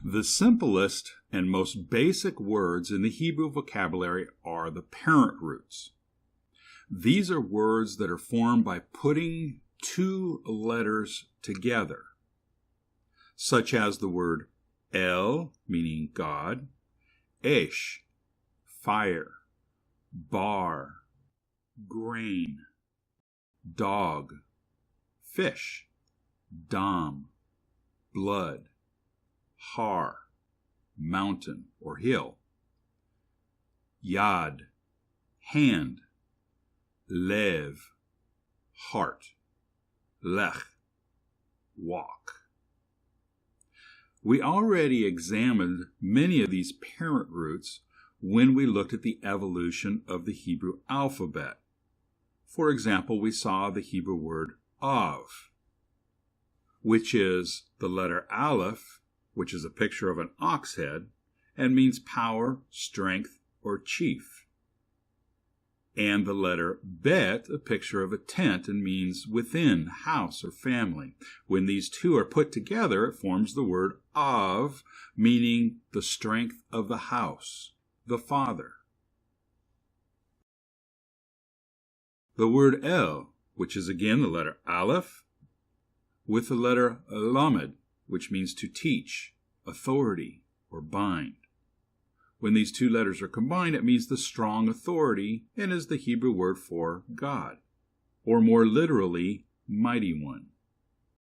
The simplest and most basic words in the Hebrew vocabulary are the parent roots. These are words that are formed by putting two letters together, such as the word El, meaning God, Esh, fire, Bar, grain, dog, fish, Dam, blood, Har, mountain or hill, Yad, hand, Lev, heart, Lech, walk. We already examined many of these parent roots when we looked at the evolution of the Hebrew alphabet. For example, we saw the Hebrew word Av, which is the letter Aleph, which is a picture of an ox head, and means power, strength, or chief. And the letter Bet, a picture of a tent, and means within, house, or family. When these two are put together, it forms the word Av, meaning the strength of the house, the father. The word El, which is again the letter Aleph, with the letter Lamed, which means to teach, authority, or bind. When these two letters are combined, it means the strong authority and is the Hebrew word for God, or more literally, mighty one.